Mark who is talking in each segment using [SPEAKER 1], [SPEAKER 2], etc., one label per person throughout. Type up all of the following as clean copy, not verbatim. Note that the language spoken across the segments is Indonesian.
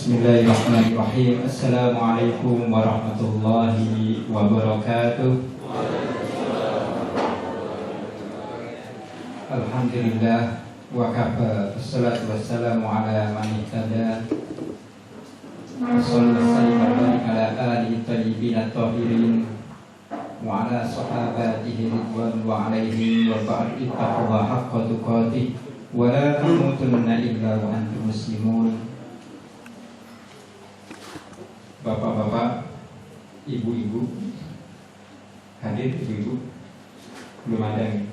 [SPEAKER 1] Bismillahirrahmanirrahim. Assalamualaikum warahmatullahi wabarakatuh. Alhamdulillah wa kafa, wassalatu wassalamu ala man ihtada. Sallallahu ala alihi thayyibin at-tahirin wa ala sahabatihi ridwanullah alaihim wa ba'd. Ittaqullaha haqqa tuqatih wa la tamutunna illa wa antum muslimun. Bapak-bapak, ibu-ibu, hadir ibu-ibu, belum ada nih?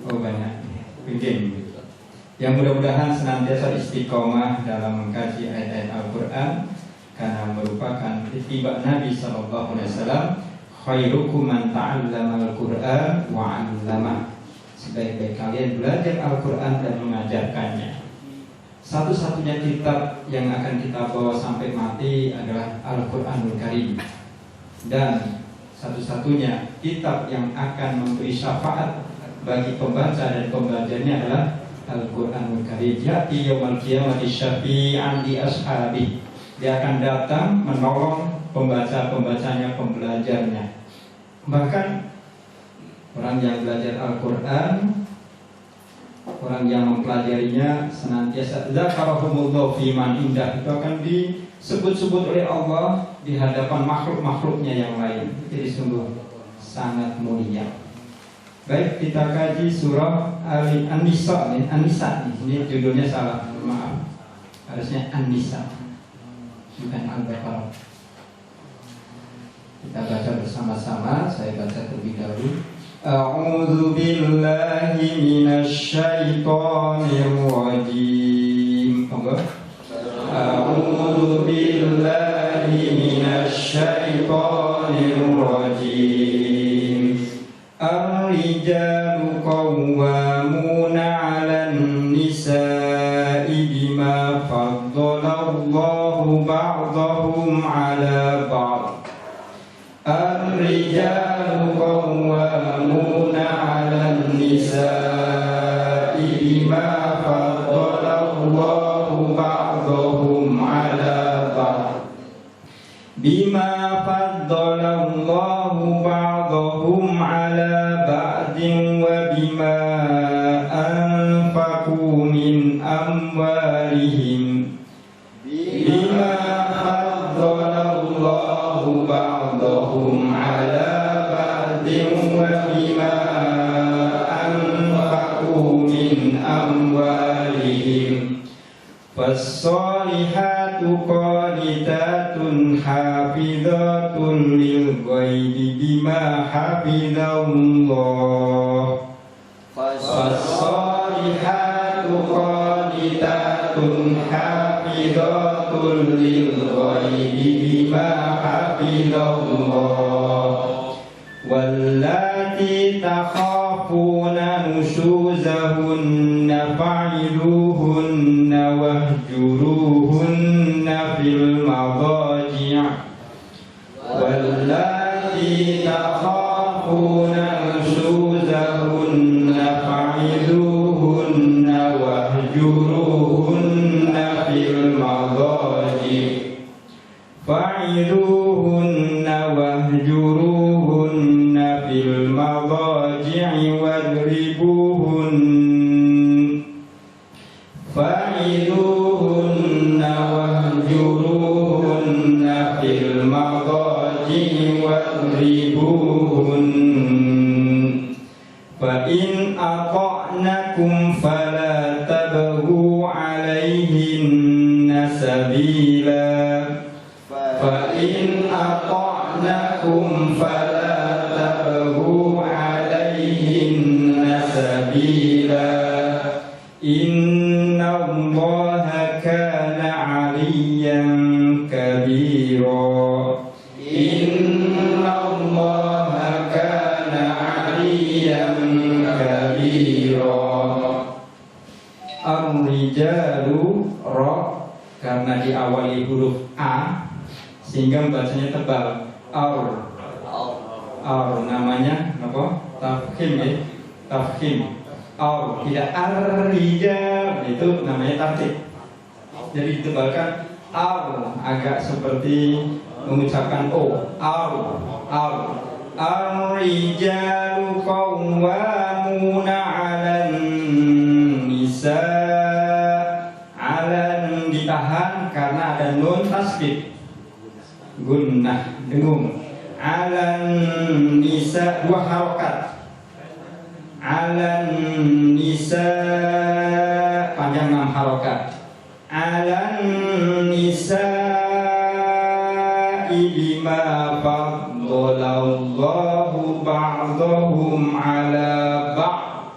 [SPEAKER 1] Oh banyak, mungkin. Yang mudah-mudahan senantiasa istiqomah dalam mengkaji ayat-ayat Al-Quran, karena merupakan ittiba Nabi SAW. Khairukum man ta'allama Al-Quran wa 'allama. Sebaik-baik kalian belajar Al-Quran dan mengajarkannya. Satu-satunya kitab yang akan kita bawa sampai mati adalah Al-Quranul Karim. Dan satu-satunya kitab yang akan memberi syafaat bagi pembaca dan pembacanya adalah Al-Quranul Karim. Ya'ti yawmal qiyamati syafi'an li ashabi. Dia akan datang menolong pembaca-pembacanya, pembelajarnya. Bahkan orang yang belajar Al-Quran, orang yang mempelajarinya senantiasa zakarahumullah fi man indah, itu akan disebut-sebut oleh Allah di hadapan makhluk-makhluknya yang lain. Jadi sungguh sangat mulia. Baik, kita kaji surah An-Nisa nih. An-Nisa nih. Ini judulnya salah, maaf. Harusnya An-Nisa, bukan Al-Baqarah. Kita baca bersama-sama. Saya baca terlebih dahulu. A'udzu billahi minasy syaithanir rajim. A'udzu billahi minasy syaithanir rajim. Ar-rijalu qawwamuna 'alan nisa'i bima faddalallahu ba'dahum 'ala ba'd. Ar-rijalu qawwamuna 'alan nisa'i bima faddalallahu ba'dahum 'ala ba'd. Bima faddalallahu ba'dahum 'ala ba'din wa bima anfaqu min amwalihim. Bima faddalallahu ba'dahum 'ala ba'din wa bima anfaqu min amwalihim. Fas-solihatu qanitatun hafizatun lil ghaibi bima hafizallah. Fas-solihatu qanitatun hafizatun lil ghaibi bima hafizallah. Wallati takhafuna nushuzahunna fa'iluhunna wahjuruhunna fil madaji'. Wallati takhafuna nushuzahunna fa'iluhunna wahjuruhunna fil madaji'. Fa'iluhunna wahjuruhunna fil madaji'i wadribuhun. Fa'iluhunna wahjuruhunna fil madaji'i wadribuhun. Fa in ata'nakum fala tabghu 'alaihinna sabila. Fa in ata'nakum fala tabghu 'alaihinna sabila. Innallaha kana 'aliyyan kabira. Innallaha kana 'aliyyan kabira. Ar-rijalu ra, karena diawali huruf A sehingga bacanya tebal. Ar, namanya apa? Tafkhim ya, tafkhim. Tidak ar-rijal, itu namanya tartib. Jadi ditebalkan agak seperti mengucapkan o. Ar-rijalu qawwamuna 'alan nisa. 'Alan ditahan karena ada nun tasdid. Gunnah, dengung. 'Alan nisa, 2 harokat. 'Alan nisa, panjang 6 harokat. 'Alan nisa bima faddalallahu ba'dahum 'ala ba'd.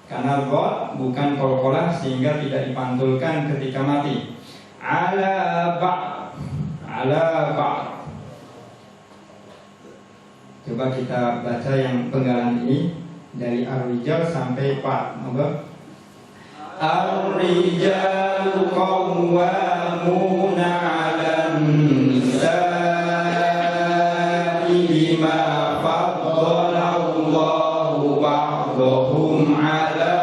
[SPEAKER 1] Karena dhad bukan qalqalah sehingga tidak dipantulkan ketika mati. 'Ala ba'd. Coba kita baca yang penggalan ini dari ar-rijal sampai fa. Monggo. Ar-rijalu qawwamuna 'alan nisa bima faddalallahu ba'dahum 'ala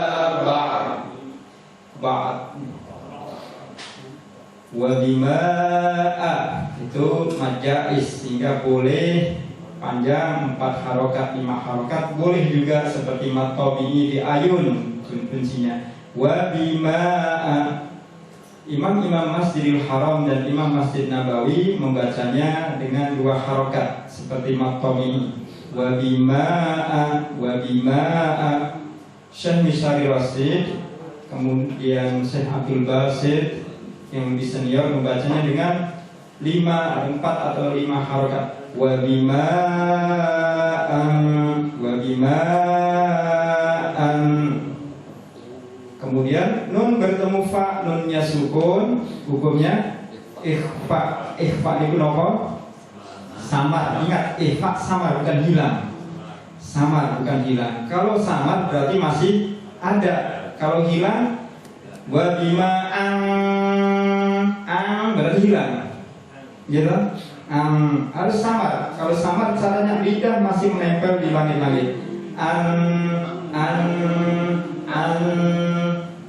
[SPEAKER 1] ba'd. Wa bima itu majais sehingga boleh panjang 4 harokat 5 harokat, boleh juga seperti matobi'i di ayun kuncinya. Wa bima Imam Masjidil Haram dan Imam Masjid Nabawi membacanya dengan 2 harokat seperti matobi'i. Wa bima Syekh Misari Rasid, kemudian Syekh Abdul Basit yang lebih senior membacanya dengan 4 atau 5 harokat. Wa bima kemudian nun bertemu fa, nunnya sukun, hukumnya ikhfa. Ikhfa itu nopo? Samar. Ingat, ikhfa samar bukan hilang. Samar bukan hilang. Kalau samar berarti masih ada. Kalau hilang, wa bima berarti hilang. Gitu? Harus samar. Kalau samar caranya lidah masih menempel di langit-langit.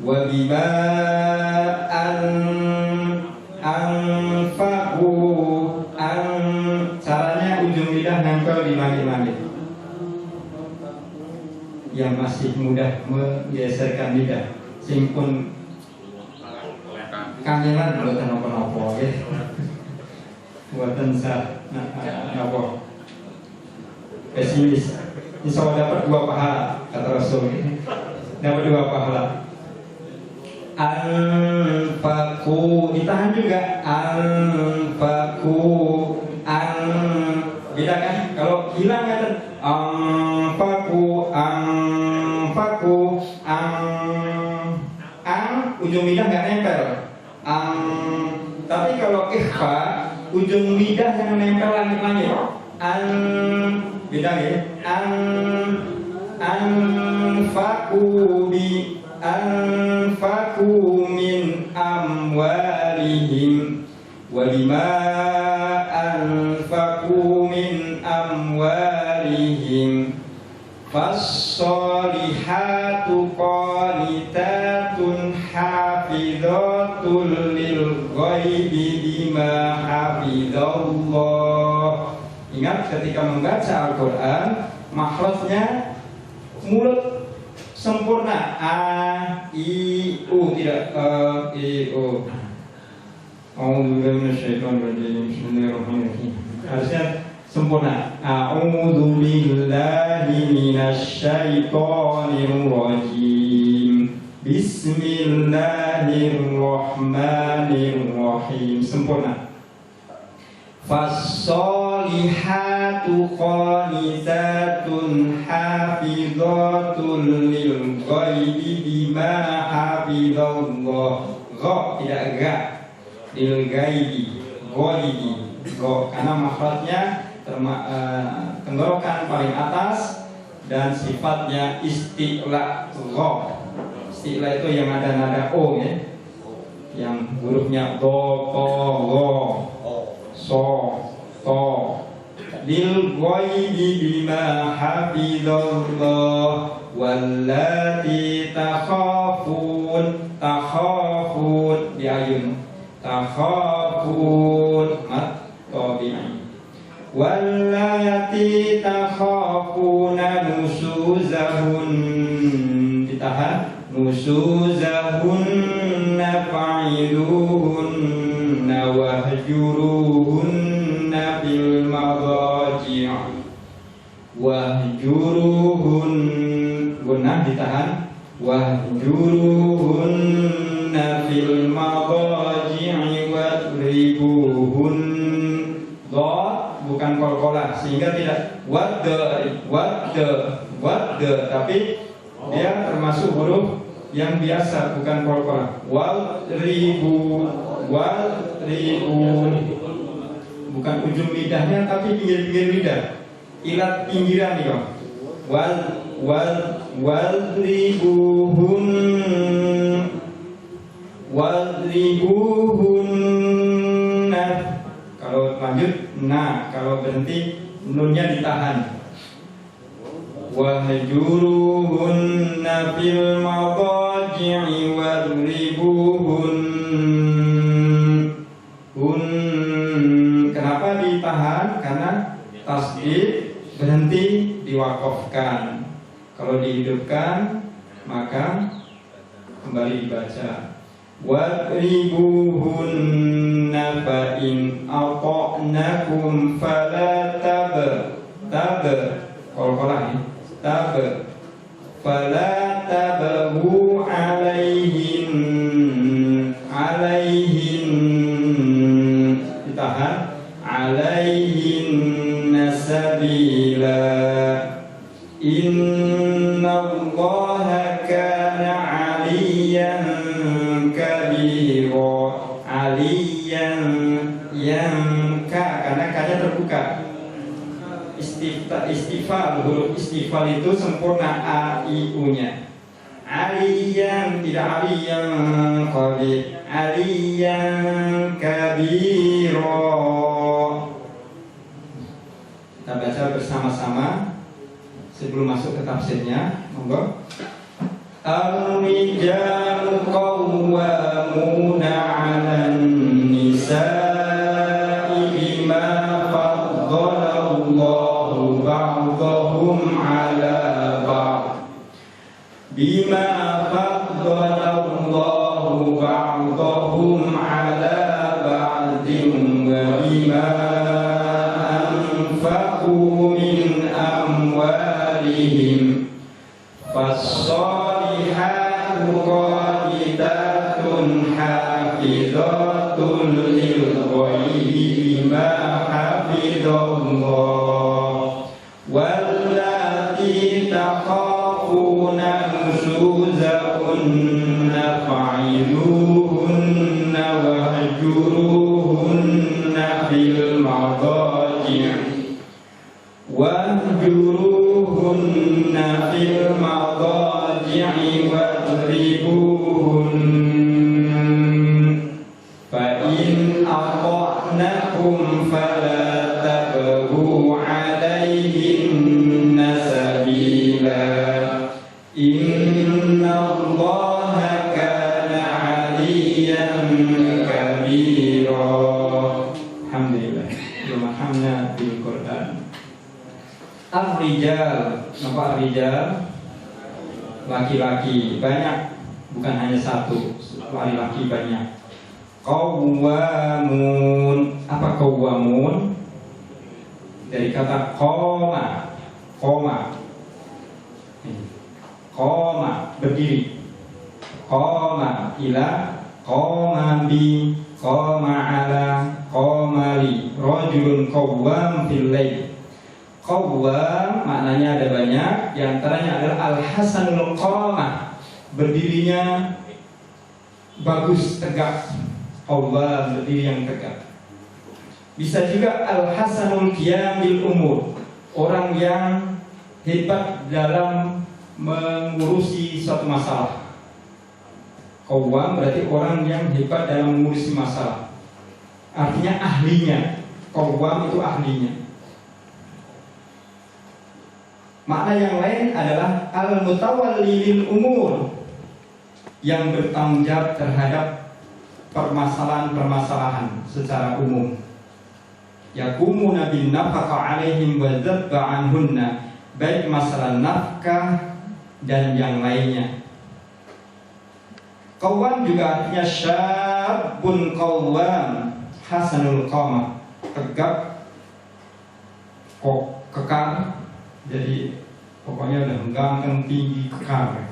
[SPEAKER 1] Wa bima anfaqu caranya ujung lidah nempel di langit-langit. Yang masih mudah menggeserkan lidah simpun kangelan buatan apa-apa ya. Buatan sah apa pesimis. Insya Allah dapat 2 pahala kata Rasul. Dapat 2 pahala. Anfaku ditahan juga. Anfaku beda kan? Kalau hilang kan anfaku ujung lidah nggak nempel. Tapi kalau ikhfa ujung lidah yang nempel langit-langit. Beda ya. Anfaku min amwalihim wa bima anfaku min amwalihim fassolihatu qanitatun hafidhatul lil ghaibi bima hafidhallah. Ingat ketika membaca Al-Quran, makhrajnya mulut sempurna. A, I, U, tidak I, U. Bismillahirrahmanirrahim. Harusnya sempurna. A'udzu billahi minasyaitonir rajim. Bismillahirrahmanirrahim. Sempurna. Fassolihatu qanitatun hafidhatul lil ghaibi bima hafidhallah. Gha tidak ga. Lil ghaibi, ghaibi. Karena makhrajnya tenggorokan paling atas dan sifatnya isti'la. Gha. Isti'la itu yang ada nada o ya. Yang hurufnya do, to, go. So, to lil ghaibi bima hafidhallah wallati takhafun di ayun takhafun takhafun tabi'in wallati takhafuna nusuzahun ditahan nusuzahunna fa'iluhunna wahjuruhunna fil madaji' wahjuruhun gunnah ditahan wahjuruhunna fil madaji' wadribuhun dot bukan qalqalah sehingga tidak wadda tapi dia termasuk huruf yang biasa bukan qalqalah wadribu bukan ujung lidahnya tapi pinggir-pinggir lidah ilat pinggiran ya wadribuhunna kalau lanjut nah kalau berhenti nunnya ditahan wahjuruhunna fil madaji'i wadribuhun kenapa ditahan karena tasdid berhenti diwakafkan kalau dihidupkan maka kembali dibaca wadribuhunna fa in ata'nakum fala qalqalah fala tabahu alaihin ditahan alaihin sabila innallaha kana aliyan kabira aliyan yang karena kanya terbuka istifal huruf istifal itu sempurna a i u nya aliyan tidak aliyan qadir aliyan kabira kita baca bersama-sama sebelum masuk ke tafsirnya monggo ar-rijalu qawwamuna 'alan nisa'i bima faddala Allahu ba'dahum 'ala ba'd bima faddala Allahu ba'dahum 'ala ba'din wa bima anfaqu min amwalihim fassalihatu qanitatun hafizatun lil ghaibi bima hafizallah wallati takhafuna nusuzahunna fa'iluhunna wahjuruhunna fil madaji' wahjuruhunna fil madaji'i wadribuhun fa in ata'nakum fala tabghu 'alaihinna sabila innallaha kana 'aliyan kabira alhamdulillah bermahamna bil Quran ar-rijal apa ar-rijal laki-laki banyak bukan hanya satu laki-laki banyak qawwamun apa qawwamun dari kata qoma berdiri qoma ila qoma bi qoma ala qoma li rajulun qawwam fil lail qawwam maknanya ada banyak di antaranya adalah al-hasanul qamah berdirinya bagus tegak qawwam berdiri yang tegak bisa juga al-hasanul qiyam bil umur orang yang hebat dalam mengurusi suatu masalah qawwam berarti orang yang hebat dalam mengurusi masalah artinya ahlinya qawwam itu ahlinya. Makna yang lain adalah al-mutawalli lil umur yang bertanggung jawab terhadap permasalahan-permasalahan secara umum. Yakumuna bin nafaqah alaihim wa dzabba anhunna, baik masalah nafkah dan yang lainnya. Qawwam juga artinya syabun qawwam hasanul qamah, tegap, kekar, jadi pokoknya udah ganteng, tinggi, kekar,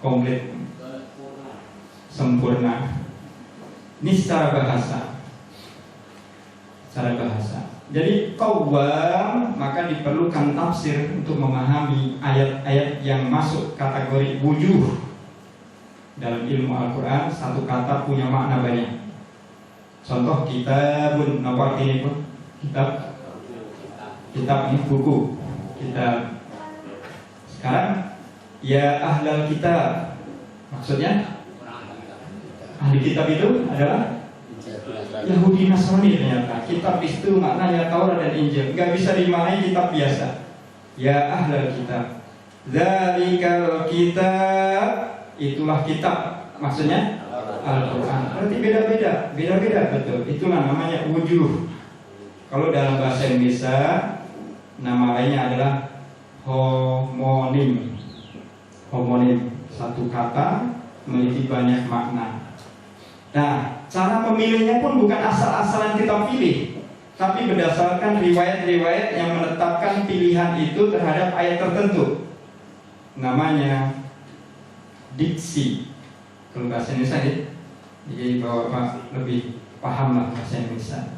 [SPEAKER 1] komplit, sempurna. Ini secara bahasa. Jadi qawwam maka diperlukan tafsir untuk memahami ayat-ayat yang masuk kategori wujuh. Dalam ilmu Al-Quran satu kata punya makna banyak. Contoh kitabun, nomor ini pun kitab ini buku kitab. Sekarang ya ahlal kitab, maksudnya ahli kitab itu adalah Yahudi Nasrani. Ternyata kitab itu maknanya Taurat dan Injil, nggak bisa dimaknai kitab biasa. Ya ahlal kitab, dzalikal kitab, itulah kitab, maksudnya Al-Quran. Berarti beda-beda betul. Itulah namanya wujuh. Kalau dalam bahasa Indonesia nama lainnya adalah homonim. Homonim, satu kata memiliki banyak makna. Nah, cara memilihnya pun bukan asal-asalan kita pilih, tapi berdasarkan riwayat-riwayat yang menetapkan pilihan itu terhadap ayat tertentu. Namanya diksi. Kalau bahasa Indonesia ya, jadi Bapak lebih paham lah bahasa Indonesia.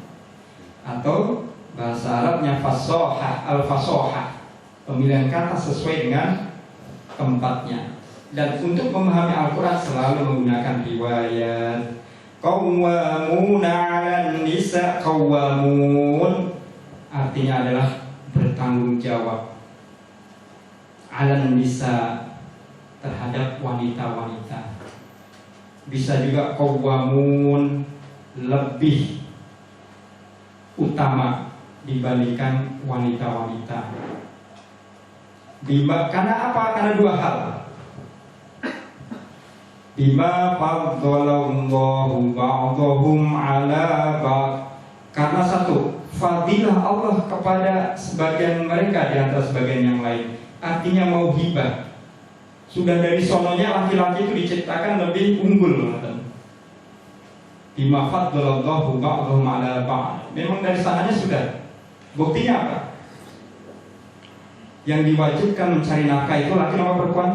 [SPEAKER 1] Atau bahasa Arabnya fasohah, al-fasohah, pemilihan kata sesuai dengan tempatnya. Dan untuk memahami Al-Quran selalu menggunakan riwayat. Qawwamuna 'alan nisa, qawwamun artinya adalah bertanggung jawab. 'Alan nisa, terhadap wanita-wanita. Bisa juga qawwamun, lebih utama dibandingkan wanita-wanita. Karena apa? Karena dua hal. Bima faddalallahu ba'dahum 'ala ba'd. Karena satu, fadilah Allah kepada sebagian mereka di antara sebagian yang lain. Artinya mauhibah. Sudah dari sononya laki-laki itu diciptakan lebih unggul. Bima faddalallahu ba'dahum 'ala ba'd. Memang dari sananya sudah. Buktinya apa? Yang diwajibkan mencari nafkah itu laki atau perempuan?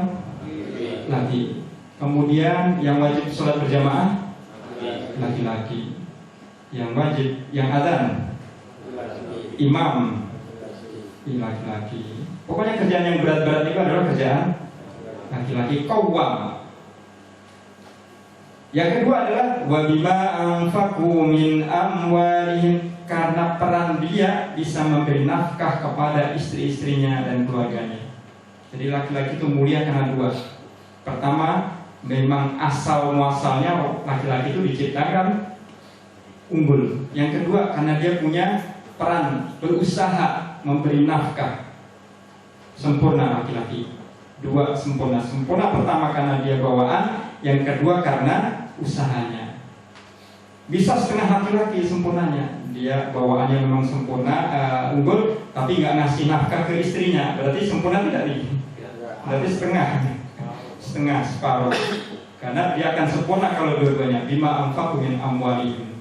[SPEAKER 1] Laki. Kemudian yang wajib sholat berjamaah laki-laki. Yang wajib, yang adzan imam laki-laki. Pokoknya kerjaan yang berat-berat itu adalah kerjaan laki-laki. Qawwam. Yang kedua adalah wa bima anfaqu min amwalihim, karena peran dia bisa memberi nafkah kepada istri-istrinya dan keluarganya. Jadi laki-laki itu mulia karena dua. Pertama, memang asal muasalnya laki-laki itu diciptakan unggul. Yang kedua, karena dia punya peran berusaha memberi nafkah. Sempurna laki-laki. Dua sempurna. Sempurna pertama karena dia bawaan, yang kedua karena usahanya. Bisa setengah laki-laki sempurnanya. Dia bawaannya memang sempurna, unggul, tapi nggak ngasih nafkah ke istrinya. Berarti sempurna tidak nih? Berarti setengah, separuh. Karena dia akan sempurna kalau dua-duanya. Bima anfaqu min amwalihim.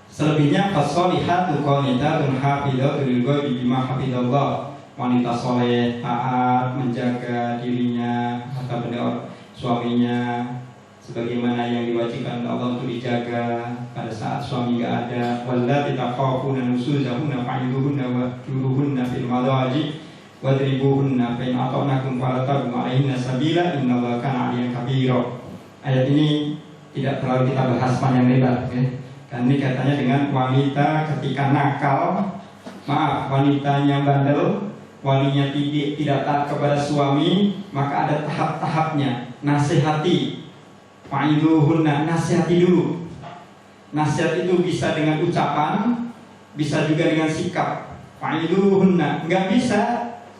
[SPEAKER 1] Selebihnya fasolihatu qanitatun hafidhatun lil ghaibi bima hafidallah. Wanita soleh, taat, menjaga dirinya atau benda suaminya sebagaimana yang diwajibkan Allah untuk dijaga pada saat suami enggak ada. Wallati takhafuna nusuzahunna fa'iduhunna wahjuruhunna fil madaji wadribuhunna fa in ata'nakum fala tabghu 'alaihinna sabila innallaha kana 'aliyyan kabira. Ayat ini tidak terlalu kita bahas panjang lebar, okay? Karena ini katanya dengan wanita ketika nakal, wanitanya bandel, walinya tidak taat kepada suami, maka ada tahap-tahapnya. Nasihati, fa'iduhunna, nasihati dulu. Nasihat itu bisa dengan ucapan, bisa juga dengan sikap. Fa'iduhunna, nggak bisa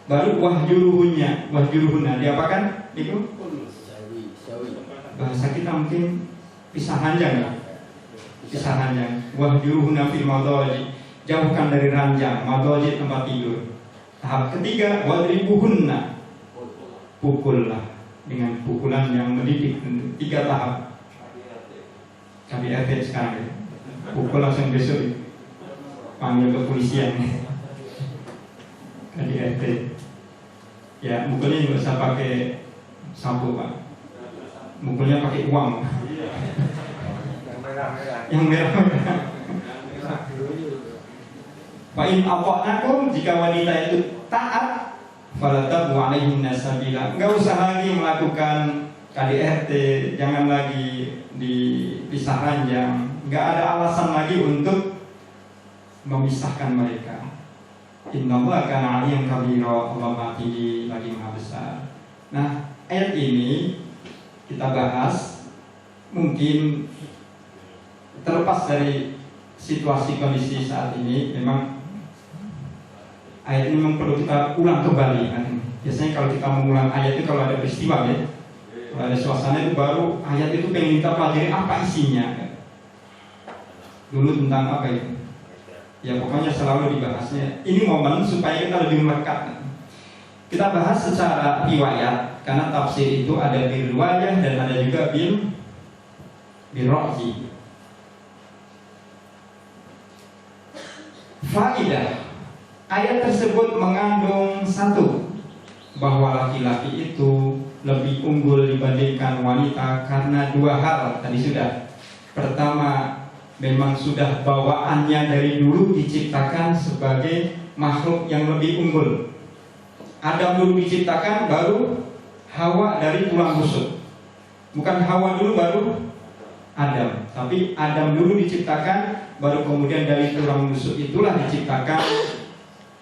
[SPEAKER 1] baru wahjuruhunna. Diapakan? Itu bahasa kita mungkin pisah ranjang. Pisah ranjang. Wahjuruhunna fil madaji, jauhkan dari ranjang, madaji tempat tidur. Tahap ketiga, wadribuhunna, pukullah dengan pukulan yang mendidik. 3 tahap. KDRT sekarang ya. Pukul langsung besok panggil kepolisian. KDRT. Ya, mukulnya nggak usah pakai sapu Pak. Mukulnya pakai uang. Yang merah-merah. Fa'in aqa'nakum, jika wanita itu taat, fala tabu alaihinna sabila. Enggak usah lagi melakukan KDRT, jangan lagi dipisah ranjang. Enggak ada alasan lagi untuk memisahkan mereka. Innallaha kana 'aliyyan kabira, Allah tinggi lagi maha besar. Nah, ayat ini kita bahas mungkin terlepas dari situasi kondisi saat ini, memang ayat ini memang perlu kita ulang kembali kan. Biasanya kalau kita mengulang ayat itu kalau ada peristiwa ya, kalau ada suasana itu baru ayat itu pengen kita pelajari apa isinya kan. Dulu tentang apa itu? Ya pokoknya selalu dibahasnya. Ini momen supaya kita lebih melekat. Kita bahas secara riwayat karena tafsir itu ada bil riwayah dan ada juga bil ra'yi. Faidah ayat tersebut mengandung satu, bahwa laki-laki itu lebih unggul dibandingkan wanita karena 2 hal tadi sudah. Pertama, memang sudah bawaannya dari dulu diciptakan sebagai makhluk yang lebih unggul. Adam dulu diciptakan, baru Hawa dari tulang rusuk. Bukan Hawa dulu baru Adam, tapi Adam dulu diciptakan, baru kemudian dari tulang rusuk itulah diciptakan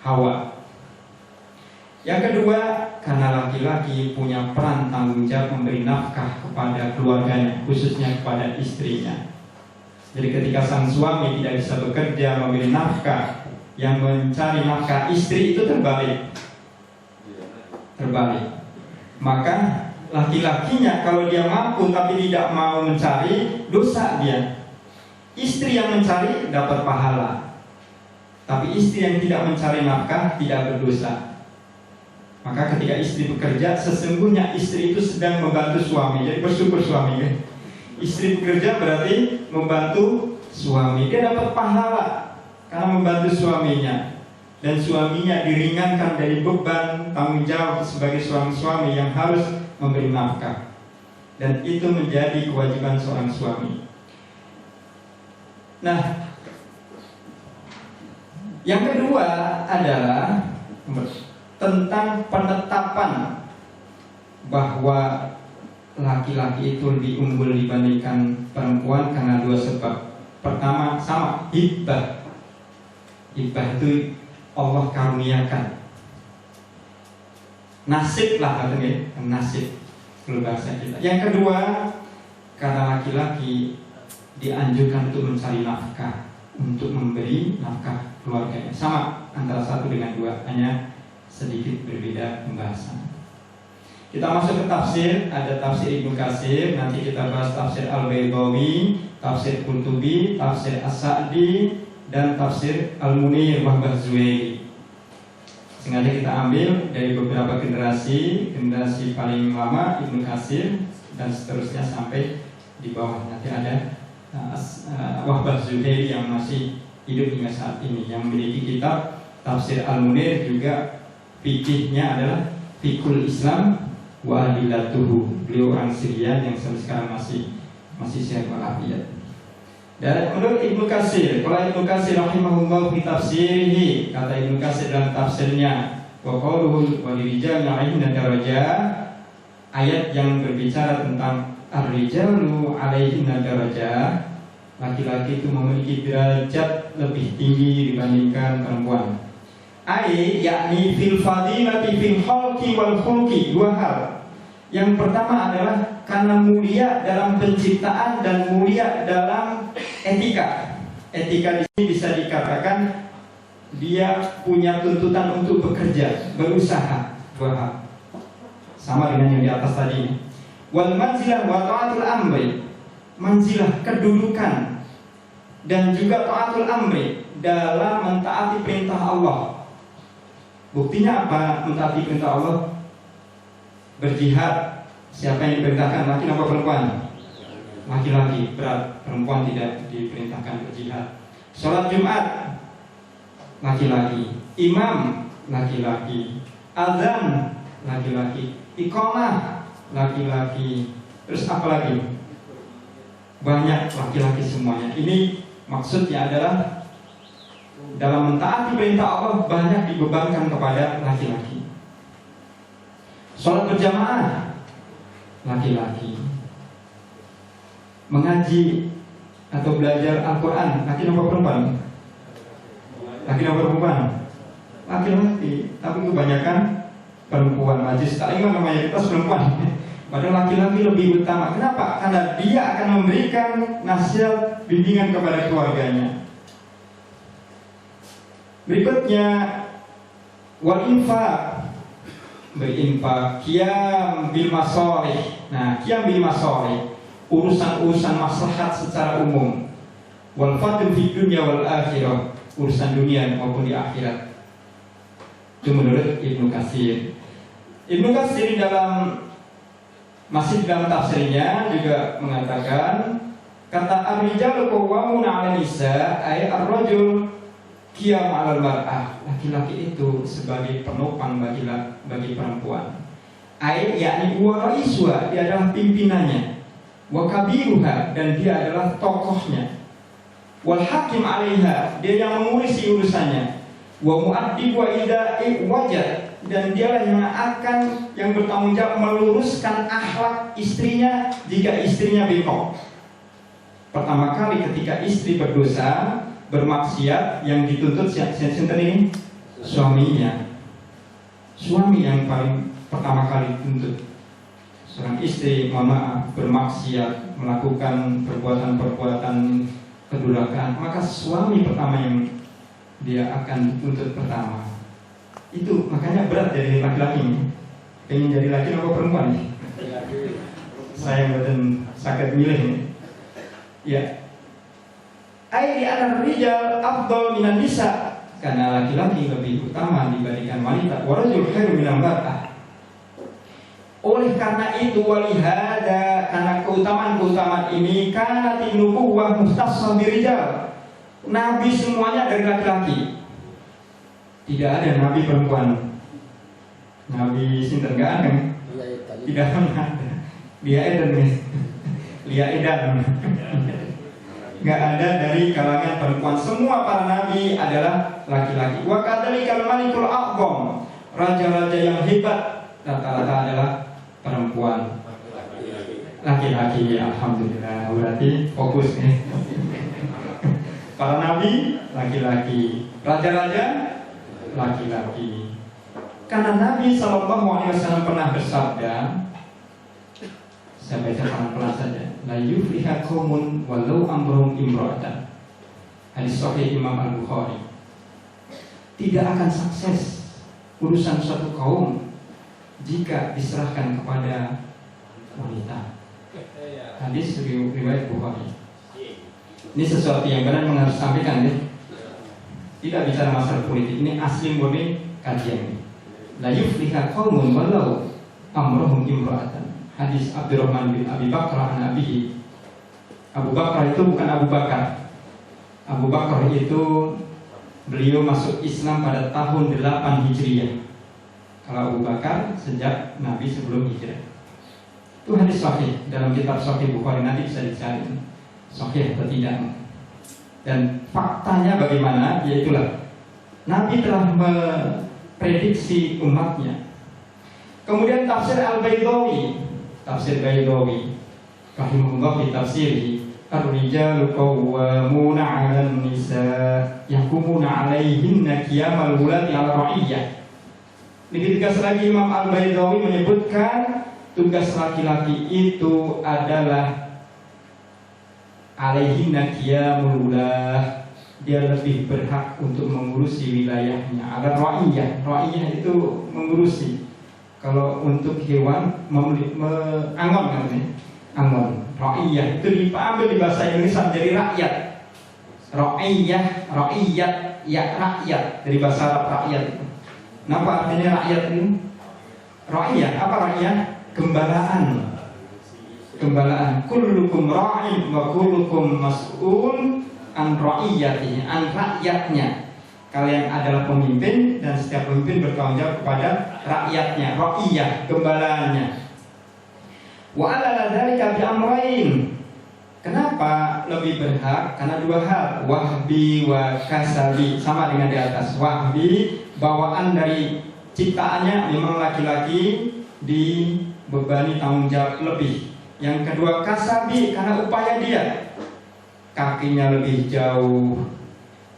[SPEAKER 1] Hawa. Yang kedua, karena laki-laki punya peran tanggung jawab memberi nafkah kepada keluarganya, khususnya kepada istrinya. Jadi ketika sang suami tidak bisa bekerja memberi nafkah, yang mencari nafkah istri itu terbalik. Maka laki-lakinya kalau dia mampu tapi tidak mau mencari, dosa dia. Istri yang mencari dapat pahala, tapi istri yang tidak mencari nafkah tidak berdosa. Maka ketika istri bekerja, sesungguhnya istri itu sedang membantu suami. Jadi bersyukur suami kan. Istri bekerja berarti membantu suami, dia dapat pahala karena membantu suaminya. Dan suaminya diringankan dari beban tanggung jawab sebagai seorang suami yang harus memberi nafkah. Dan itu menjadi kewajiban seorang suami. Nah, yang kedua adalah tentang penetapan bahwa laki-laki itu lebih unggul dibandingkan perempuan karena 2 sebab. Pertama, sama hibah. Hibah itu Allah karuniakan. Nasib lah katanya, nasib kalau bahasa kita. Yang kedua, karena laki-laki dianjurkan untuk mencari nafkah, untuk memberi nafkah keluarganya. Sama antara 1 dengan 2, hanya sedikit berbeda pembahasan. Kita masuk ke tafsir, ada tafsir Ibnu Katsir, nanti kita bahas tafsir Al-Baydawi, tafsir Qurtubi, tafsir As-Sa'di, dan tafsir Al-Munir Wahbah Zuhairi. Sengaja kita ambil dari beberapa generasi paling lama Ibnu Katsir dan seterusnya sampai di bawah. Nanti ada Wahbah Zuhairi yang masih hidup hingga saat ini, yang memiliki kitab tafsir Al-Munir, juga fikihnya adalah Fiqhul Islam wa adillatuhu. Beliau orang Syria yang sampai sekarang masih sehat walafiat. Dan menurut Ibnu Katsir, kalau Ibnu Katsir rahimahullah fi tafsirihi, kata Ibnu Katsir dalam tafsirnya, wa qawluhu wa lirijal 'alaihinna darajah, ayat yang berbicara tentang ar-rijalu 'alaihinna darajah, laki-laki itu memiliki derajat lebih tinggi dibandingkan perempuan. Yakni fil fadilati fil khalqi wal khulqi, 2 hal. Yang pertama adalah karena mulia dalam penciptaan dan mulia dalam etika. Etika di sini bisa dikatakan dia punya tuntutan untuk bekerja, berusaha, 2 hal. Sama dengan yang di atas tadi. Wal manzilah wa ta'atul amri, manzilah kedudukan dan juga ta'atul amri dalam mentaati perintah Allah. Buktinya apa mentaati perintah Allah? Berjihad, siapa yang diperintahkan, laki atau perempuan? Laki-laki, berat, perempuan tidak diperintahkan berjihad. Sholat Jumat, laki-laki. Imam, laki-laki. Azan, laki-laki. Iqamah, laki-laki. Terus apa lagi? Banyak laki-laki semuanya. Ini maksudnya adalah dalam mentaati perintah Allah banyak dibebankan kepada laki-laki. Sholat berjamaah, laki-laki. Mengaji atau belajar Al-Quran, laki atau perempuan? Laki atau perempuan? Laki-laki, tapi kebanyakan perempuan. Majlis taklim mayoritas perempuan. Padahal laki-laki lebih utama. Kenapa? Karena dia akan memberikan nasihat bimbingan kepada keluarganya. Berikutnya wal infaq, berinfak, qiyam bil masalih. Nah, qiyam bil masalih, urusan-urusan maslahat secara umum. Wal fadl fid dunya wal akhirah, urusan dunia maupun di akhirat. Itu menurut Ibnu Katsir. Ibnu Katsir masih dalam tafsirnya juga mengatakan, kata ar-rijalu qawwamuna 'alan nisa, ay ar-rajul qiyam 'alal mar'ah. Laki-laki itu sebagai penopang bagi perempuan. Ay yakni huwa raiswa, dia adalah pimpinannya. Wa kabiruha, dan dia adalah tokohnya. Wal hakim 'alaiha, dia yang mengurusi urusannya. Wa mu'addib wa idza wajad, dan dialah yang bertanggung jawab meluruskan akhlak istrinya jika istrinya bengkok. Pertama kali ketika istri berdosa, bermaksiat, yang dituntut siapa ini? Suaminya. Suami yang paling pertama kali dituntut. Seorang istri, mohon maaf, bermaksiat, melakukan perbuatan-perbuatan kedurhakaan, maka suami pertama yang dia akan dituntut pertama. Itu makanya berat jadi laki-laki. Pengen jadi laki atau perempuan? Saya badan sakit milih ini. Ya. Ai ana rijal afdal minan nisa, karena laki-laki lebih utama dibandingkan wanita. Wa rajul khairu minan mar'ah. Oleh karena itu, walihada, karena keutamaan-keutamaan ini, karena tinubuwah muhtassah birijal. Nabi semuanya dari laki-laki. Tidak ada nabi perempuan. Nabi sinten enggak ada. Tidak ada. Dia Eden nih. Lia Edan. Enggak ada dari kalangan perempuan. Semua para nabi adalah laki-laki. Wa kadzalikal malikul a'zam, raja-raja yang hebat rata-rata adalah perempuan. Laki-laki, alhamdulillah. Berarti fokus nih. Para nabi laki-laki, raja-raja laki-laki. Karena Nabi SAW pernah bersabda, saya baca pelan-pelan saja, la yufliha qaumun walau amruhum imra'atan. Hadis sahih Imam Al-Bukhari. Tidak akan sukses urusan suatu kaum jika diserahkan kepada wanita. Hadis riwayat Bukhari. Ini sesuatu yang benar harus sampaikan ya. Tidak bicara masalah politik, ini asli murni kajian. La yufliha qaumun walau amruhum imra'atan. Hadis Abdurrahman bin Abi Bakar an abihi. Abu Bakar itu bukan Abu Bakar. Abu Bakar itu beliau masuk Islam pada tahun 8 Hijriah. Kalau Abu Bakar sejak Nabi sebelum hijrah. Itu hadis sahih dalam kitab Sahih Bukhari, nanti bisa dicari sahih atau tidak. Dan faktanya bagaimana? Yaitulah Nabi telah memprediksi umatnya. Kemudian tafsir Al-Baydawi, tafsir Baydawi rahimahullah fi tafsirih, ar-rijalu qawwamuna 'alan nisa yahkumuna 'alaihinna qiyamal wulati 'ala ra'iyyah. Begitu lagi Imam Al-Baydawi menyebutkan tugas laki-laki itu adalah alaihinna qiyamul ulah, dia lebih berhak untuk mengurusi wilayahnya. Ada ra'iyah, ra'iyah itu mengurusi. Kalau untuk hewan angon namanya, angon. Ra'iyah itu diambil di bahasa Indonesia menjadi rakyat. Ra'iyah, ra'iyat, ya rakyat dari bahasa Arab rakyat. Kenapa artinya rakyat ini? Ra'iyah, apa ra'iyah? Gembalaan. Gembalaan. Kullukum ra'in wa kullukum mas'ul an ra'iyatihi, an rakyatnya. Kalian adalah pemimpin dan setiap pemimpin bertanggung jawab kepada rakyatnya. Ra'iyah, gembalaannya. Wa ala dzalika bi amrayn. Kenapa lebih berhak? Karena dua hal, wahbi wa kasabi, sama dengan di atas. Wahbi, bawaan dari ciptaannya memang laki-laki dibebani tanggung jawab lebih. Yang kedua kasabi, karena upaya dia, kakinya lebih jauh,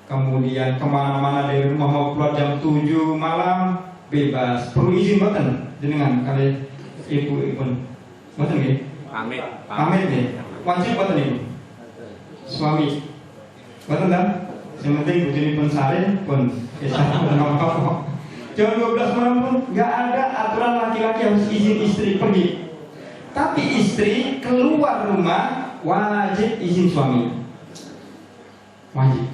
[SPEAKER 1] kemudian kemana-mana dari rumah mau keluar jam 7 malam bebas, perlu izin boten jenengan kali ibu pun boten nggih? Pamit nggih. Wajib boten ibu? Suami boten kan? Yang penting bojone pun sare pun kisah boten apa-apa. Jam 12 malam pun enggak ada aturan laki-laki harus izin istri pergi. Tapi istri keluar rumah wajib izin suami. Wajib.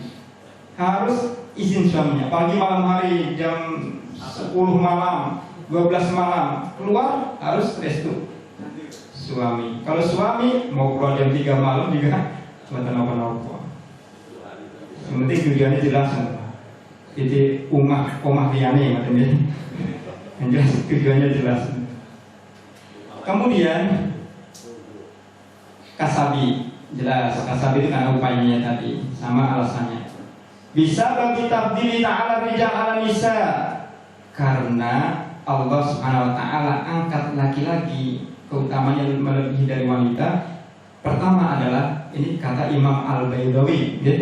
[SPEAKER 1] Harus izin suaminya. Pagi malam hari jam 10 malam, 12 malam keluar harus restu suami. Kalau suami mau keluar jam 3 malam juga bukan apa-apa. Yang penting tujuannya jelas. Jadi omah liyane macam ini. Yang jelas tujuannya jelas. Kemudian kasabi, jelas kasabi itu karena upayanya tadi, sama alasannya. Bisa bagi tabdili ta'ala rijal ala nisa, karena Allah subhanahu wa ta'ala angkat laki-laki keutamanya melebihi dari wanita. Pertama adalah, ini kata Imam Al-Baydawi ya?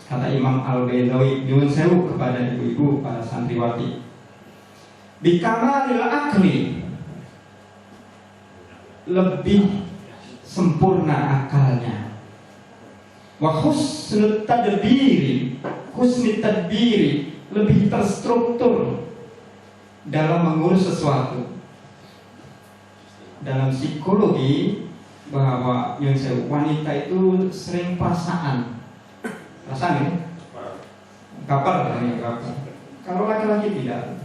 [SPEAKER 1] Kata Imam Al-Baydawi nyuwun sewu kepada ibu-ibu para santriwati, bikamalil akli, lebih sempurna akalnya, wa husnul tadbiri, lebih terstruktur dalam mengurus sesuatu. Dalam psikologi bahwa yang wanita itu sering perasaan ya? Kapal. Kalau laki-laki tidak.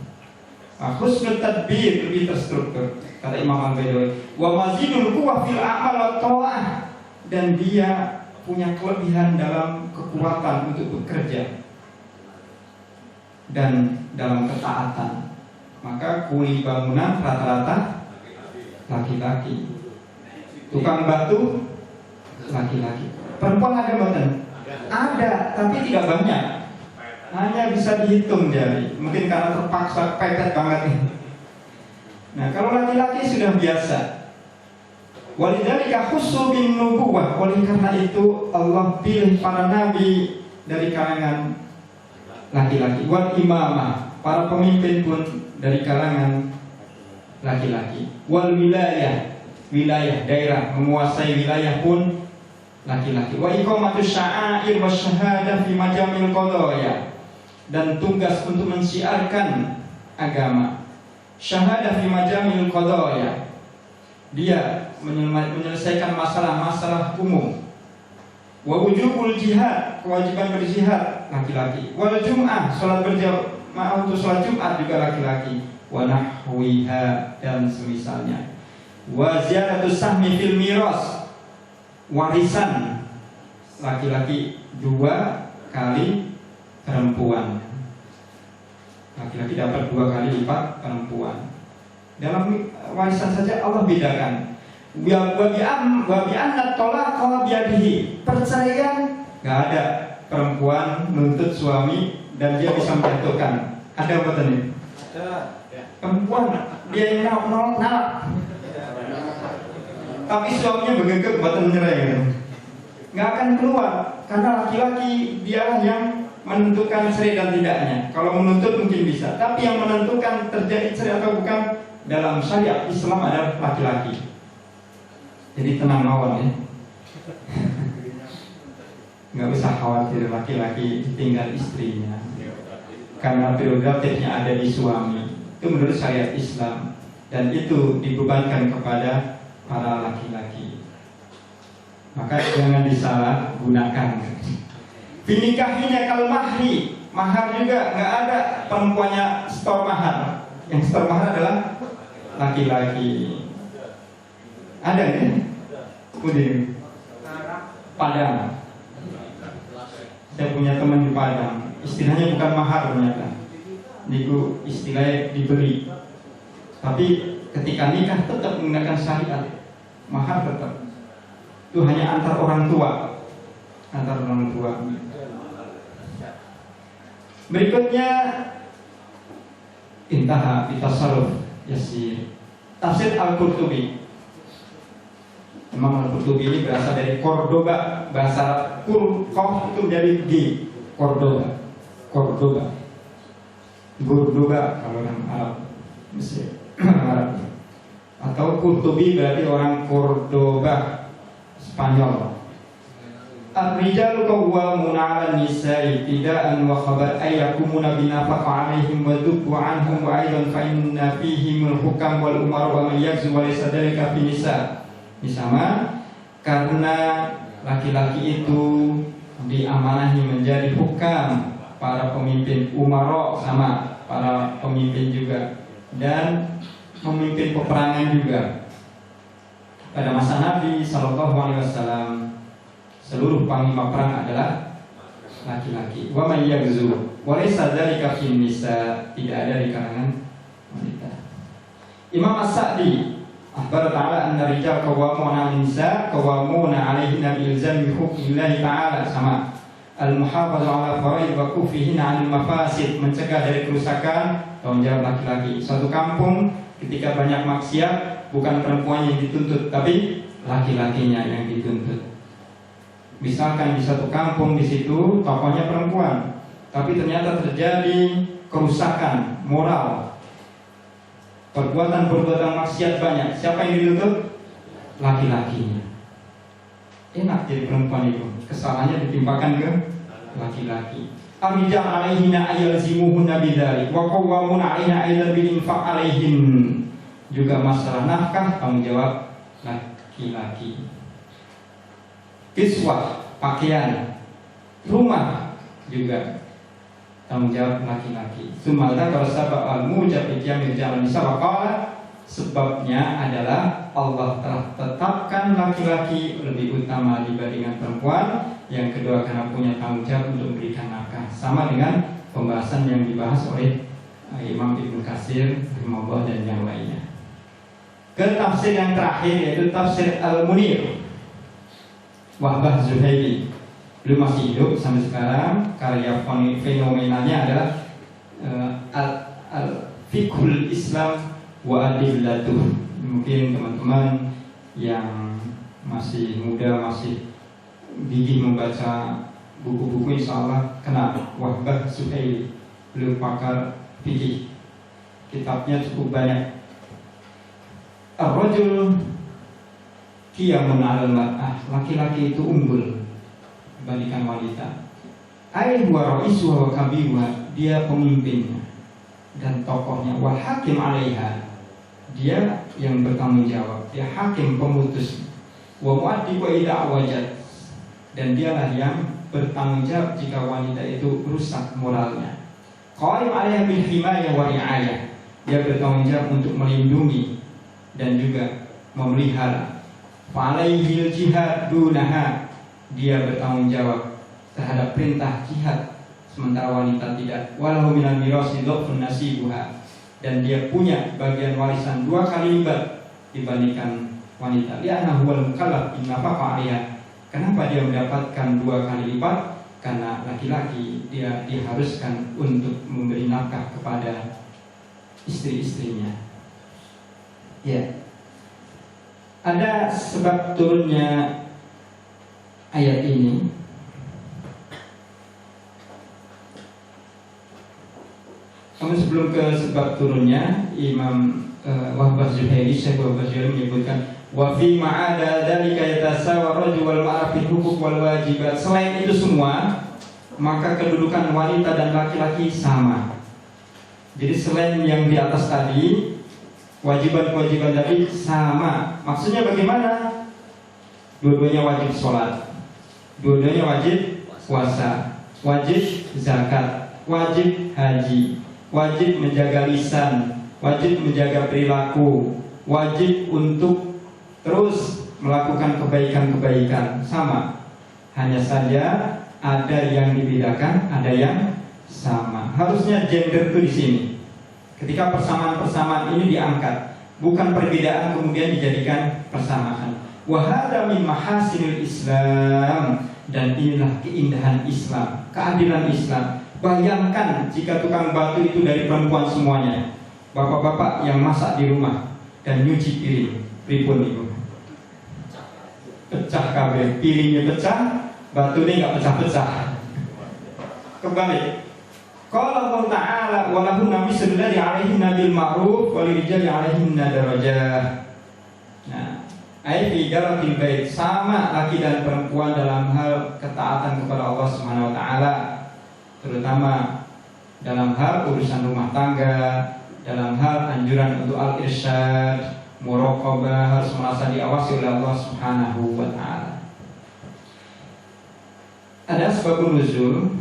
[SPEAKER 1] Husnul tadbir, lebih terstruktur, kata Imam Al-Baydawi. Wa mazidul quwwah fil a'mal wa thawah, dan dia punya kelebihan dalam kekuatan untuk bekerja dan dalam ketaatan. Maka kuli bangunan rata-rata laki-laki, tukang batu laki-laki. Perempuan ada boten? Ada, tapi tidak banyak. Hanya bisa dihitung jari. Mungkin karena terpaksa pepet banget nih. Nah, kalau laki-laki sudah biasa. Walidzalika khussu bin nubuwah, oleh karena itu Allah pilih para nabi dari kalangan laki-laki. Wal imamah, para pemimpin pun dari kalangan laki-laki. Wal wilayah, daerah, menguasai wilayah pun laki-laki. Wa iqamatus sya'air wasyahadah fi majamil qadaya, dan tugas untuk mensiarkan agama. Syahadah fi majamil qadaya, dia menyelesaikan masalah-masalah umum. Wa wujubul jihad, kewajiban berjihad laki-laki. Wal jum'ah, salat berjamaah untuk salat Jumat juga laki-laki. Wa nahwiha, dan semisalnya. Wa ziyadatus sahmi fil miras, warisan laki-laki 2 kali perempuan. Laki-laki dapat 2 kali lipat perempuan. Dalam warisan saja Allah bedakan. Wa bi anna talaqa biyadihi, perceraian enggak ada perempuan nuntut suami dan dia bisa menjatuhkan. Ada apa tadi? Ada. Perempuan dia yang nolak. Tapi suaminya begegep buat mencerai gitu. Nggak akan keluar karena laki-laki dialah yang menentukan cerai dan tidaknya. Kalau menuntut mungkin bisa, tapi yang menentukan terjadi cerai atau bukan dalam syariat Islam adalah laki-laki. Jadi tenang mawon ya. Nggak usah khawatir laki-laki tinggal istrinya, karena prerogatifnya ada di suami. Itu menurut syariat Islam. dan itu dibebankan kepada para laki-laki. Maka jangan disalah gunakan. Finikahinya kalau mahri, mahar juga nggak ada perempuannya setor mahar. Yang setor mahar adalah laki-laki. Ada ya? Udin Padang. Saya punya teman di Padang. Istilahnya bukan mahar ternyata. Niku istilahnya diberi. Tapi ketika nikah tetap menggunakan syariat. Mahar tetap. Itu hanya antar orang tua. Antar orang tua. Berikutnya intaha bitasarruf yasir. Tafsir Al-Qurtubi. Imam Al-Qurtubi ini berasal dari Cordoba, bahasa Qaf itu dari G, Cordoba. Cordoba kalau orang Arab Mesir Arab. Atau Qurtubi berarti orang Cordoba, Spanyol. Ar-rijalu qawwamuna 'alan nisa'i ibtida'an wa khabar ay yakumuna binafaqati 'alaihim wa dhubbu 'anhum wa aidan fa inna fihim al-hukam wal umara wa man yaghzu wa laysa dhalika fi nisa'. Ini sama karena laki-laki itu diamanahi menjadi hukam, para pemimpin umara sama para pemimpin juga, dan memimpin peperangan juga. Pada masa Nabi SAW seluruh panglima perang adalah laki-laki. Wa may yaghzu wa laysa dzalika fi nisa, tidak ada di kalangan wanita. Imam As-Sa'di akhbar ta'ala anna rijal qawwamuna 'ala nisa qawwamuna 'alaihinna bil ilzami hukmillahi ta'ala, sama al-muhafadzah 'ala faraid wa kufihin 'anil mafasid, mencegah dari kerusakan, tanggung jawab laki-laki. Suatu kampung ketika banyak maksiat, bukan perempuan yang dituntut tapi laki-lakinya yang dituntut. Misalkan di satu kampung di situ tokohnya perempuan, tapi ternyata terjadi kerusakan moral, perbuatan-perbuatan maksiat banyak. Siapa yang dituntut? Laki-lakinya. Enak jadi perempuan itu, kesalahannya ditimpakan ke laki-laki. Ar-rijal 'alaihina ayalzimuhunna bidzalik wa qawwamuna 'alaina aidan bil infaq 'alaihin. Juga masalah nafkah tanggung jawab laki-laki. Kiswah, pakaian, rumah juga tanggung jawab laki-laki. Sumalda kalau sabab al-mujab iqamil jalan sabaqala, sebabnya adalah Allah telah tetapkan laki-laki lebih utama dibandingkan perempuan. Yang kedua karena punya tanggung jawab untuk memberikan nafkah. Sama dengan pembahasan yang dibahas oleh Imam Ibnu Katsir rahimahullah dan yang lainnya. Ke tafsir yang terakhir yaitu tafsir Al-Munir Wahbah Zuhaili. Beliau masih hidup sampai sekarang. Karya fenomenalnya adalah Al-Fiqhul Islam wa Adillatuh. Mungkin teman-teman yang masih muda, masih gigih membaca buku-buku, insya Allah kenal Wahbah Zuhaili. Beliau pakar fikih, kitabnya cukup banyak. Ar-rajul qiyamun 'alal mar'ah, laki-laki itu unggul dibandingkan wanita. Ai huwa raisuha wa kabiruha, dia pemimpinnya dan tokohnya. Wal hakim 'alaiha, dia yang bertanggung jawab, dia hakim pemutus. Wa mu'addibu idza wajad, dan dialah yang bertanggung jawab jika wanita itu rusak moralnya. Qaim 'alaiha bil himayah wa ri'ayah, dia bertanggung jawab untuk melindungi dan juga memelihara. Fa'alaihil jihad dunaha, dia bertanggung jawab terhadap perintah jihad sementara wanita tidak. Walahu minal mirasi dhafun nasibuha, dan dia punya bagian warisan 2 kali lipat dibandingkan wanita. Li'anna huwal mukallaf bin nafaqa 'alaiha, kenapa dia mendapatkan 2 kali lipat? Karena laki-laki dia diharuskan untuk memberi nafkah kepada istri-istrinya. Ya. Ada sebab turunnya ayat ini. Namun sebelum ke sebab turunnya, Imam Wahbah Zuhaili, Syekh Wahbah Zuhaili menyebutkan wa fi ma'ada dzalika yatasawa rajul wal ma'rifil huquq wal wajibat. Selain itu semua, maka kedudukan wanita dan laki-laki sama. Jadi selain yang di atas tadi, Kewajiban-kewajiban tadi sama. Maksudnya bagaimana? Dua-duanya wajib sholat, dua-duanya wajib puasa, wajib zakat, wajib haji, wajib menjaga lisan, wajib menjaga perilaku, wajib untuk terus melakukan kebaikan-kebaikan. Sama. Hanya saja ada yang dibedakan, ada yang sama. Harusnya gender itu di sini. Ketika persamaan-persamaan ini diangkat, bukan perbedaan kemudian dijadikan persamaan. Wa hadza min mahasinil Islam, dan inilah keindahan Islam, keadilan Islam. Bayangkan jika tukang batu itu dari perempuan semuanya. Bapak-bapak yang masak di rumah dan nyuci piring, pripun itu? Pecah kabeh, piringnya pecah, batunya nggak pecah-pecah. Kembali. Qala Allah Ta'ala wa lahunna mislu alladhi 'alaihinna bil ma'ruf wa lirijali 'alaihinna darajah. Nah, ai fi daratil bait, sama laki dan perempuan dalam hal ketaatan kepada Allah Subhanahu wa taala, terutama dalam hal urusan rumah tangga, dalam hal anjuran untuk al-irsyad, muraqabah, harus merasa diawasi oleh Allah Subhanahu wa taala. Ada asbabun nuzul.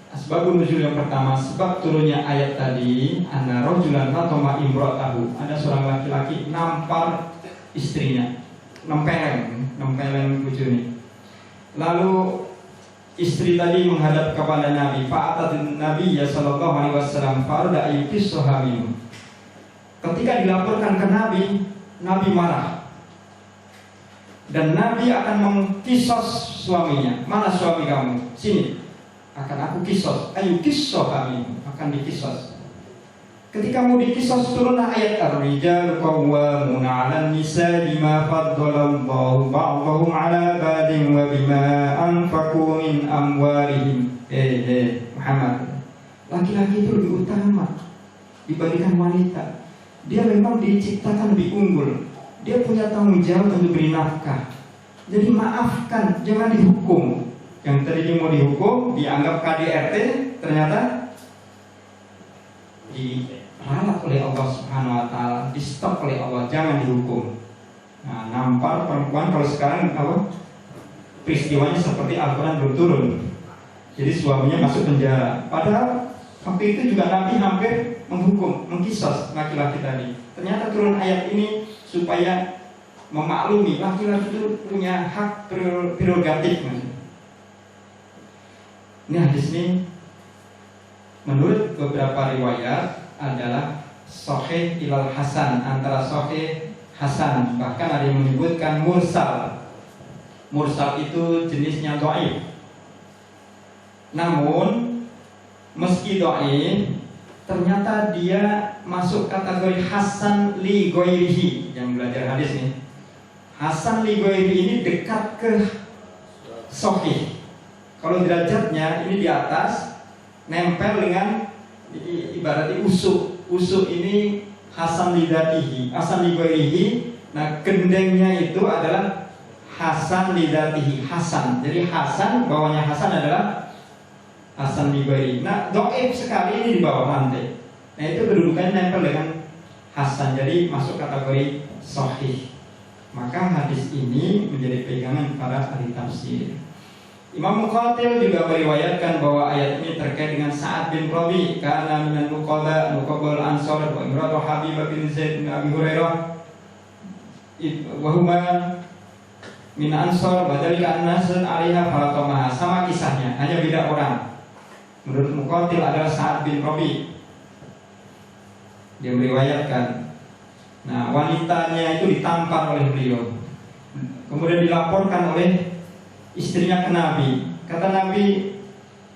[SPEAKER 1] Asbabun nuzul yang pertama, sebab turunnya ayat tadi, anna rajulan ratama imra'atahu, ada seorang laki-laki nampar istrinya, nempeleng bojone. Lalu istri tadi menghadap kepada Nabi, fa'atat Nabi ya sallallahu alaihi wasallam farda ayqissaha minhu. Ketika dilaporkan ke Nabi, Nabi marah. Dan Nabi akan mengkisos suaminya. Mana suami kamu? Sini. Akan aku kisos. Ayo kisos kami. Akan dikisos. Ketika mau dikisos, turunlah ayat ar-rijalu qawwamuna 'alan nisaa bima faddalallahu ba'dahum 'ala ba'din wa bima anfaqu min amwalihim. Muhammad. Laki-laki itu lebih utama dibandingkan wanita. Dia memang diciptakan lebih unggul. Dia punya tanggung jawab untuk beri nafkah. Jadi maafkan, jangan dihukum. Yang tadinya mau dihukum, dianggap KDRT, ternyata diralat oleh Allah Subhanahu wa taala, di stop oleh Allah, jangan dihukum. Nah, nampar perempuan kalau sekarang apa? Peristiwanya seperti Al-Qur'an belum turun. Jadi suaminya masuk penjara. Padahal waktu itu juga Nabi hampir menghukum, mengkisos laki-laki tadi. Ternyata turun ayat ini supaya memaklumi laki-laki itu punya hak prerogatif. Ini hadis ini menurut beberapa riwayat adalah sahih ilal hasan, antara sahih hasan, bahkan ada yang menyebutkan mursal. Mursal itu jenisnya dhaif. Namun meski dhaif, ternyata dia masuk kategori hasan li ghairihi. Yang belajar hadis nih, hasan li ghairihi ini dekat ke sahih. Kalau derajatnya ini di atas, nempel dengan ibaratnya usuk. Usuk ini hasan li dzatihi, hasan li ghairihi. Nah, gendengnya itu adalah hasan li dzatihi, hasan. Jadi hasan, bawahnya hasan adalah hasan li ghairihi. Nah, dhaif sekali ini di bawah lantai. Nah, itu kedudukannya nempel dengan hasan, jadi masuk kategori sahih. Maka hadis ini menjadi pegangan para ahli tafsir. Imam Muqatil juga meriwayatkan bahwa ayat ini terkait dengan Sa'ad bin Rabi, karena minal muqabal ansor wa imratu Habibah bin Zaid bin Abi Hurairah wa huma min ansor badalika an-nasr 'alaiha falatamaha. Sama kisahnya, hanya beda orang. Menurut Muqatil adalah Sa'ad bin Rabi. Dia meriwayatkan, nah, wanitanya itu ditampar oleh beliau, kemudian dilaporkan oleh istrinya ke Nabi. Kata Nabi,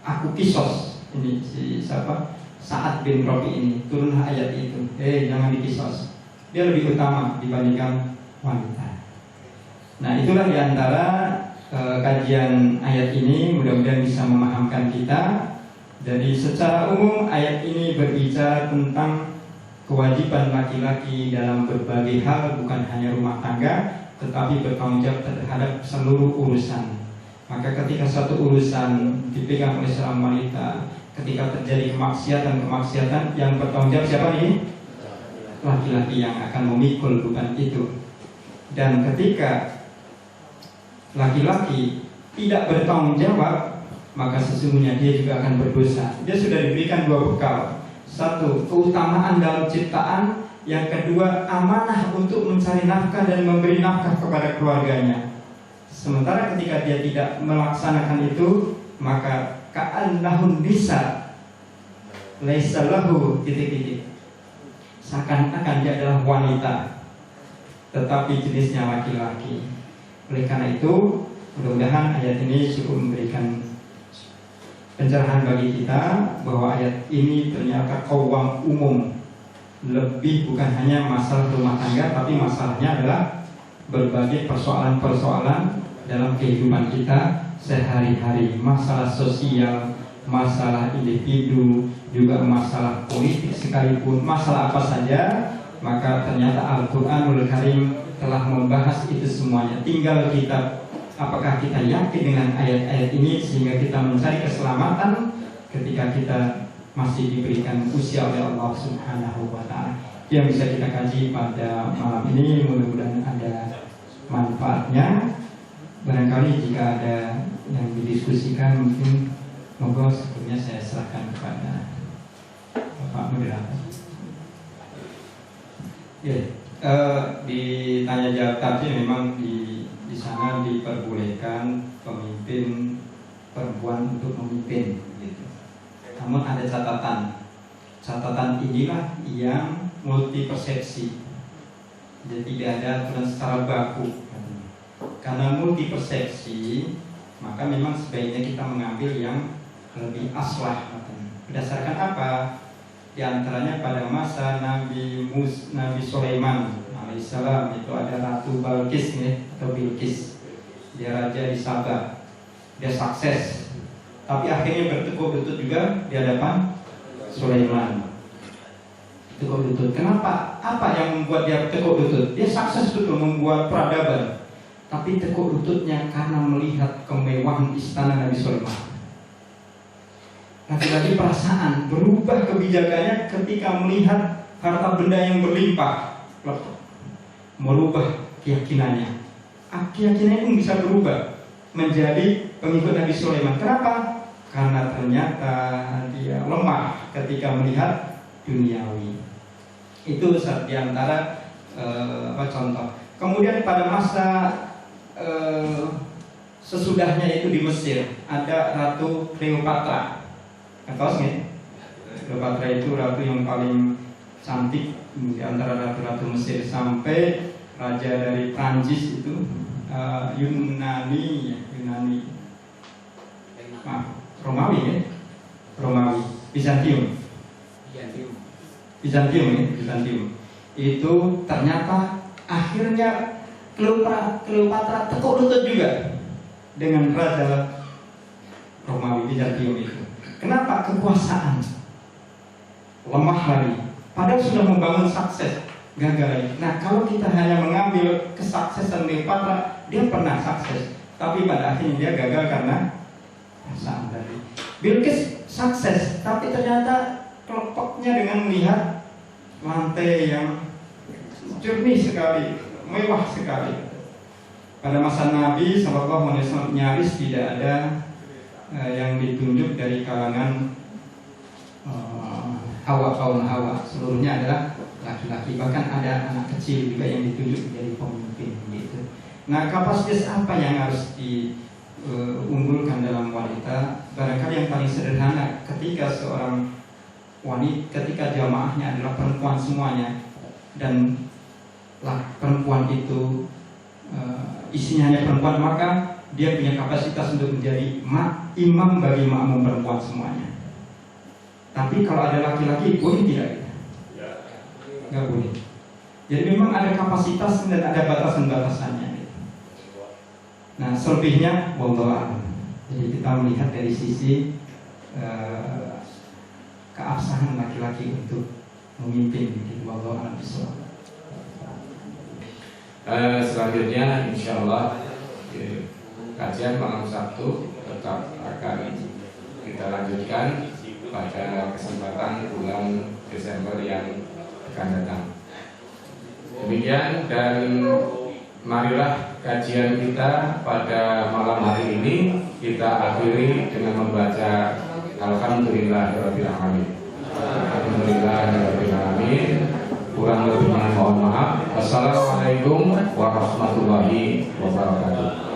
[SPEAKER 1] aku kisos. Ini si siapa? Sa'ad bin Rabi ini. Turunlah ayat itu. Jangan dikisos. Dia lebih utama dibandingkan wanita. Nah, itulah diantara kajian ayat ini. Mudah-mudahan bisa memahamkan kita. Jadi secara umum ayat ini berbicara tentang kewajiban laki-laki dalam berbagai hal, bukan hanya rumah tangga, tetapi bertanggung jawab terhadap seluruh urusan. Maka ketika satu urusan dipegang oleh seorang wanita, ketika terjadi kemaksiatan, yang bertanggung jawab siapa nih? laki-laki yang akan memikul beban itu. Dan ketika laki-laki tidak bertanggung jawab, maka sesungguhnya dia juga akan berdosa. Dia sudah diberikan dua bekal. Satu, keutamaan dalam ciptaan. Yang kedua, amanah untuk mencari nafkah dan memberi nafkah kepada keluarganya. Sementara ketika dia tidak melaksanakan itu, maka ka'annahun bisa laisa lahu titik-titik. Seakan-akan dia adalah wanita, tetapi jenisnya laki-laki. Oleh karena itu, mudah-mudahan ayat ini cukup memberikan pencerahan bagi kita bahwa ayat ini ternyata qawwam umum, lebih bukan hanya masalah rumah tangga, tapi masalahnya adalah berbagai persoalan-persoalan dalam kehidupan kita sehari-hari, masalah sosial, masalah individu, juga masalah politik sekalipun, masalah apa saja, maka ternyata Al-Quranul Karim telah membahas itu semuanya. Tinggal kita, apakah kita yakin dengan ayat-ayat ini sehingga kita mencari keselamatan ketika kita masih diberikan usia oleh Allah Subhanahu wa Ta'ala. Yang bisa kita kaji pada malam ini, mudah-mudahan ada manfaatnya. Barangkali jika ada yang didiskusikan, mungkin monggo sebelumnya saya serahkan kepada Bapak Moderator. Ya, ditanya jawab tadi memang di sana diperbolehkan pemimpin perempuan untuk memimpin, gitu. Namun ada catatan. Catatan inilah yang multi persepsi. Jadi tidak ada aturan secara baku. Karena multi persepsi, maka memang sebaiknya kita mengambil yang lebih aslah. Berdasarkan apa? Di antaranya pada masa Nabi Sulaiman alaihissalam itu ada Ratu Balkis atau Bilqis. Dia raja di Sabah. Dia sukses. Tapi akhirnya bertekuk lutut juga di hadapan Sulaiman. Tekuk lutut. Kenapa? Apa yang membuat dia tekuk lutut? Dia sukses betul membuat peradaban. Tapi tekuk lututnya karena melihat kemewahan istana Nabi Sulaiman. Lagi-lagi perasaan, berubah kebijakannya ketika melihat harta benda yang berlimpah, merubah keyakinannya. Keyakinannya pun bisa berubah menjadi pengikut Nabi Sulaiman. Kenapa? Karena ternyata dia lemah ketika melihat duniawi. Itu di antara contoh. Kemudian pada masa sesudahnya itu di Mesir ada Ratu Cleopatra. Tahu nggak? Cleopatra itu ratu yang paling cantik di antara ratu-ratu Mesir, sampai raja dari Prancis itu Yunani, Romawi ya, Bizantium itu ternyata akhirnya Cleopatra tekuk lutut juga dengan raja Romawi Bizantium itu. Kenapa? Kekuasaan, lemah lagi. Padahal sudah membangun sukses, gagal lagi. Nah, kalau kita hanya mengambil kesuksesan Cleopatra, dia pernah sukses, tapi pada akhirnya dia gagal karena perasaan tadi. Bilqis sukses, tapi ternyata kelopoknya dengan melihat lantai yang jernih sekali, mewah sekali. Pada masa Nabi SAW nyaris tidak ada yang ditunjuk dari kalangan kaum Hawa. Seluruhnya adalah laki-laki, bahkan ada anak kecil juga yang ditunjuk menjadi pemimpin gitu. Nah, kapasitas apa yang harus diunggulkan dalam wanita? Barangkali yang paling sederhana, ketika seorang wanita, ketika jamaahnya adalah perempuan semuanya, dan perempuan itu isinya hanya perempuan, maka dia punya kapasitas untuk menjadi imam bagi makmum perempuan semuanya. Tapi kalau ada laki-laki, boleh tidak? Nggak boleh. Jadi memang ada kapasitas dan ada batasan-batasannya. Nah, selebihnya wallahu a'lam. Jadi kita melihat dari sisi keabsahan laki-laki untuk memimpin, wallahu a'lam bishawab.
[SPEAKER 2] Selanjutnya insyaallah kajian malam Sabtu tetap akan kita lanjutkan pada kesempatan bulan Desember yang akan datang. Demikian, dan marilah kajian kita pada malam hari ini kita akhiri dengan membaca Alhamdulillahirabbil alamin. Alhamdulillahirabbil alamin. Kurang lebihnya mohon maaf. Wassalamualaikum warahmatullahi wabarakatuh.